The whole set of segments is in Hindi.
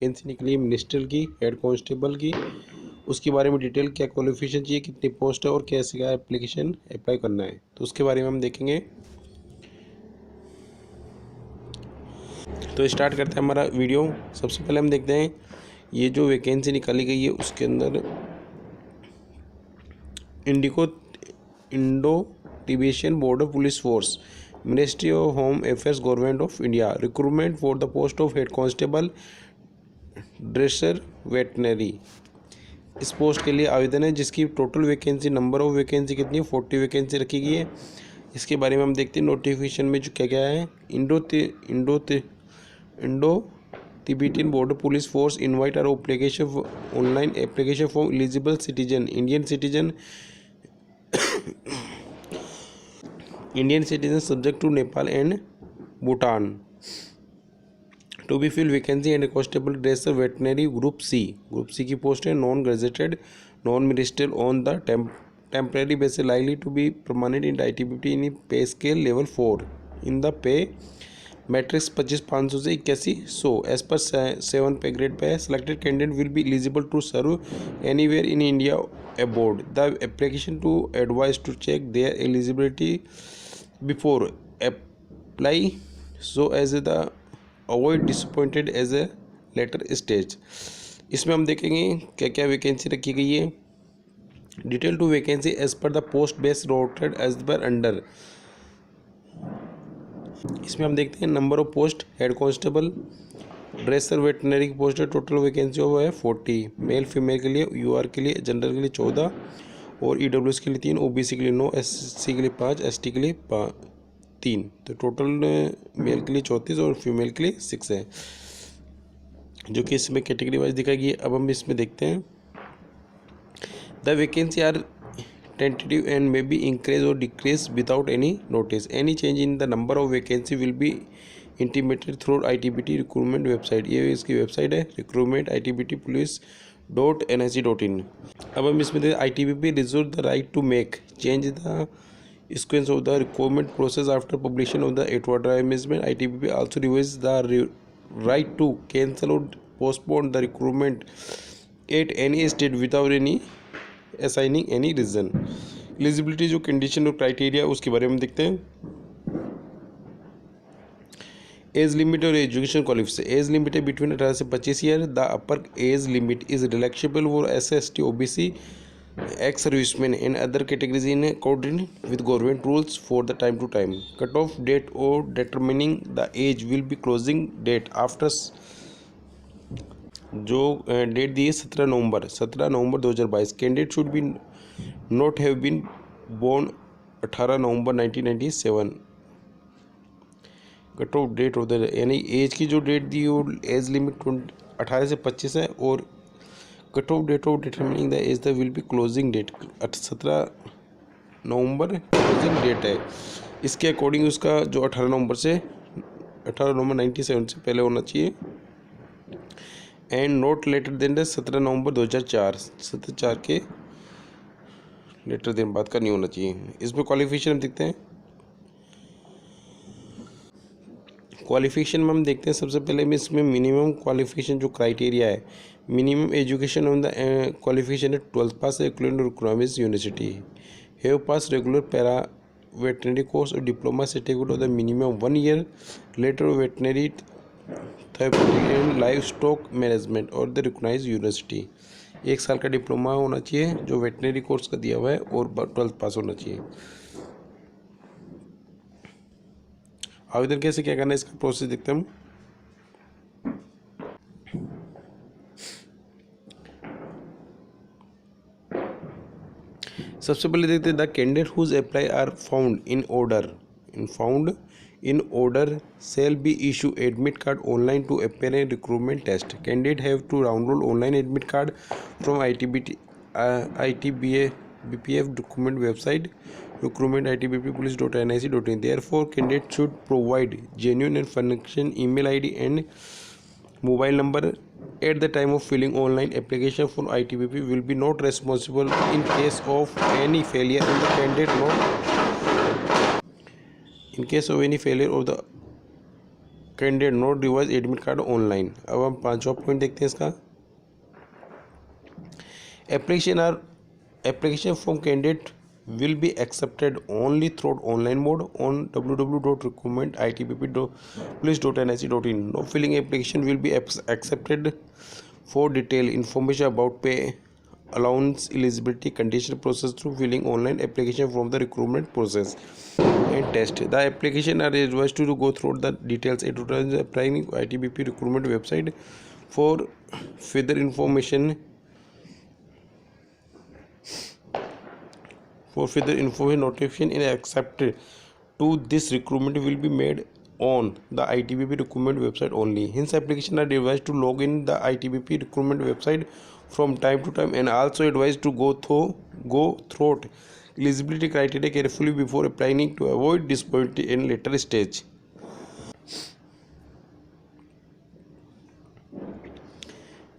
वैकेंसी निकली मिनिस्ट्रियल की, हेड कांस्टेबल की, उसके बारे में डिटेल, क्या क्वालिफिकेशन चाहिए, कितनी पोस्ट है और कैसे का एप्लीकेशन अप्लाई करना है, तो उसके बारे में हम देखेंगे। तो स्टार्ट करते हैं हमारा वीडियो। सबसे पहले हम देखते हैं ये जो वैकेंसी निकाली गई है उसके अंदर Indo Tibetan border police force, ministry of home affairs, government of India, recruitment for the post of head constable dresser veterinary. इस पोस्ट के लिए आवेदन है जिसकी total vacancy, number of vacancy कितनी है, 40 वैकेंसी रखी गई है। इसके बारे में हम देखते हैं नोटिफिकेशन में जो क्या क्या है। Indo Tibetan border police force invite are application online application for eligible citizen, Indian citizen subject to Nepal and Bhutan, to be fill vacancy and constable dresser veterinary group C की पोस्ट है। Non graduated, non ministerial on the temporary basis, likely to be permanent in ITBP in pay scale level 4 in the pay matrix 25,500 से 81,100 एज पर 7 पे ग्रेड पे है। Selected candidate will be eligible to serve anywhere in India abroad. The application to advise to check their eligibility before apply so as the avoid disappointed as a later stage. इसमें हम देखेंगे क्या क्या वैकेंसी रखी गई है। Detail to vacancy as per the post base rotated as per under. इसमें हम देखते हैं number of post, head constable dresser veterinary की पोस्ट है, टोटल वैकेंसी वो है 40, मेल फीमेल के लिए, यूआर के लिए, जनरल के लिए 14 और ईडब्ल्यूएस के लिए 3, ओबीसी के लिए 9, एससी के लिए 5, एसटी के लिए 3, तो टोटल मेल के लिए 34 और फीमेल के लिए 6 है, जो कि इसमें कैटेगरी वाइज दिखाई गई है। अब हम इसमें देखते हैं the vacancy are tentative and may be increased or decreased without any notice. Any change in the number of vacancy will be intimated through ITBT recruitment website। ये इसकी वेबसाइट है recruitment itbt.police.nic.in। अब हम इसमें देखते ITBP reserve the right to make change the sequence of the recruitment process after publication of the advertisement। ITBP also reserves the right to cancel or postpone the recruitment at any state without any assigning any reason. Eligibility जो कंडीशन और क्राइटेरिया उसके बारे में देखते हैं। एज लिमिट और एजुकेशन क्वालिफिकेशन। एज लिमिट है बिटवीन 18 से 25 year. The upper age limit is relaxable for SC/ST, OBC, ex serviceman and other categories in according with government rules for the time to time. Cut off date और determining the age will be closing date after, जो डेट दी है 17 नवंबर 2022। Candidate should be not have been born 18 नवंबर 1997। Cut off date of the, यानी एज की जो डेट दी वो एज लिमिट 18 से 25 है और cut off date of determining the age the will be closing date 17 नवंबर क्लोजिंग डेट है। इसके अकॉर्डिंग उसका जो 18 नवंबर 97 से पहले होना चाहिए एंड नोट लेटर देन 17 नवंबर 2004 के लेटर दिन बाद का नहीं होना चाहिए। इसमें क्वालिफिकेशन हम देखते हैं। क्वालिफिकेशन में हम देखते हैं सबसे पहले में इसमें मिनिमम क्वालिफिकेशन जो क्राइटेरिया है, minimum education on the qualification है 12th pass economics university, have pass regular para veterinary course और diploma certificate of the minimum 1 year letter of veterinary therapy livestock management और द रिकॉग्नाइज्ड यूनिवर्सिटी। 1 साल का डिप्लोमा होना चाहिए जो वेटनरी कोर्स का दिया हुआ है और 12th पास होना चाहिए। आवेदन कैसे क्या करना है इसका प्रोसेस देखते हैं हम। सबसे पहले देखते हैं the candidate whose apply are found in order shall be issue admit card online to appear in recruitment test. Candidate have to download online admit card from ITBPF document website recruitment@itbppolice.nic.in. Therefore, candidate should provide genuine and function email ID and mobile number at the time of filling online application for ITBP will be not responsible in case of any failure in the candidate not in case of any failure of the candidate note revise admit card online. अब हम पांचवा पॉइंट देखते हैं इसका। Application from candidate will be accepted only through online mode on www.recruitment.itbp.police.nic.in. No filling application will be accepted. For detailed information about pay, allowance, eligibility, condition process through filling online application from the recruitment process and test. The application are advised to go through the details at applying ITBP recruitment website. For further information, notification and accepted to this recruitment will be made on the ITBP recruitment website only. Hence, application are advised to log in the ITBP recruitment website from time to time, and also advised to go through eligibility criteria carefully before applying to avoid disappointment in later stage.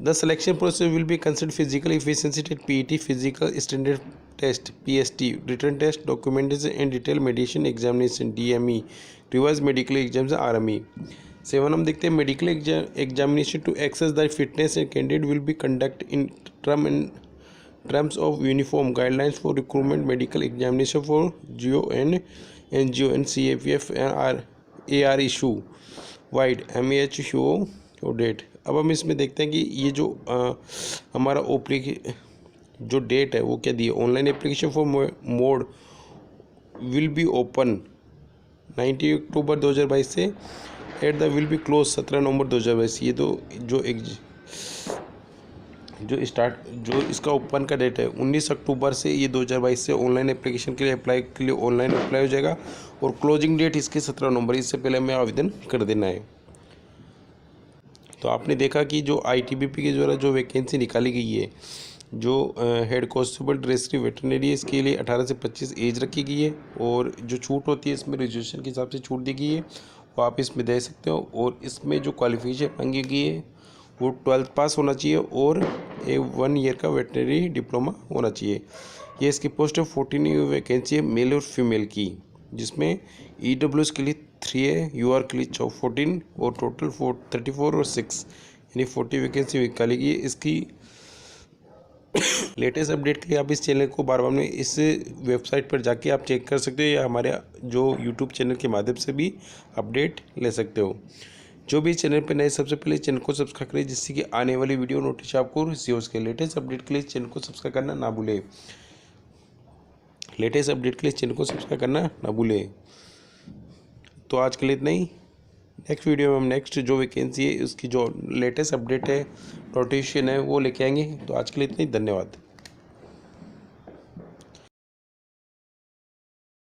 The selection process will be considered physical efficiency test PET, physical standard test PST, written test, documentation and detailed medication examination DME, revised medical exams RME. 7 हम देखते हैं medical examination to assess the fitness and candidate will be conduct in terms of uniform guidelines for recruitment medical examination for GO and NGO and CAPF and AR issue wide MAH show date. अब हम इसमें देखते हैं कि ये जो हमारा ओपी जो डेट है वो क्या दी है। Online application for mode will be open 19 अक्टूबर 2022 से at the will be close 17 नवंबर 2022। ये तो जो इसका ओपन का डेट है 19 अक्टूबर से ये 2022 से ऑनलाइन एप्लीकेशन के लिए ऑनलाइन अप्लाई हो जाएगा और क्लोजिंग डेट इसकी 17 नवंबर। इससे पहले हमें आवेदन कर देना है। तो आपने देखा कि जो ITBP के द्वारा जो वैकेंसी निकाली गई है, जो हेड कांस्टेबल ड्रेसरी वेटरनरी है, इसके लिए 18 से 25 एज रखी गई है और जो छूट होती है इसमें रिजर्वेशन के हिसाब से छूट दी गई है, वो आप इसमें दे सकते हो। और इसमें जो क्वालिफिकेशन मांगी गई है वो 12th पास होना चाहिए और 1 ईयर का वेटरनरी डिप्लोमा होना चाहिए। ये इसकी पोस्ट है 14 वैकेंसी है मेल और फीमेल की, जिसमें EWS के लिए 3 है, UR के लिए 14 और टोटल 34 और 6 यानी 40 वैकेंसी निकाली गई है। इसकी लेटेस्ट अपडेट के लिए आप इस चैनल को बार बार में इस वेबसाइट पर जाके आप चेक कर सकते हो या हमारे जो यूट्यूब चैनल के माध्यम से भी अपडेट ले सकते हो। जो भी चैनल पर नए सबसे पहले चैनल को सब्सक्राइब करें, जिससे कि आने वाली वीडियो नोटिस आपको रिसीव हो सके। लेटेस्ट अपडेट के लिए चैनल को सब्सक्राइब करना ना भूलें। तो आज के लिए इतना ही। नेक्स्ट वीडियो में हम नेक्स्ट जो वैकेंसी है उसकी जो लेटेस्ट अपडेट है, नोटिफिकेशन है, वो लेके आएंगे। तो आज के लिए इतना ही। धन्यवाद।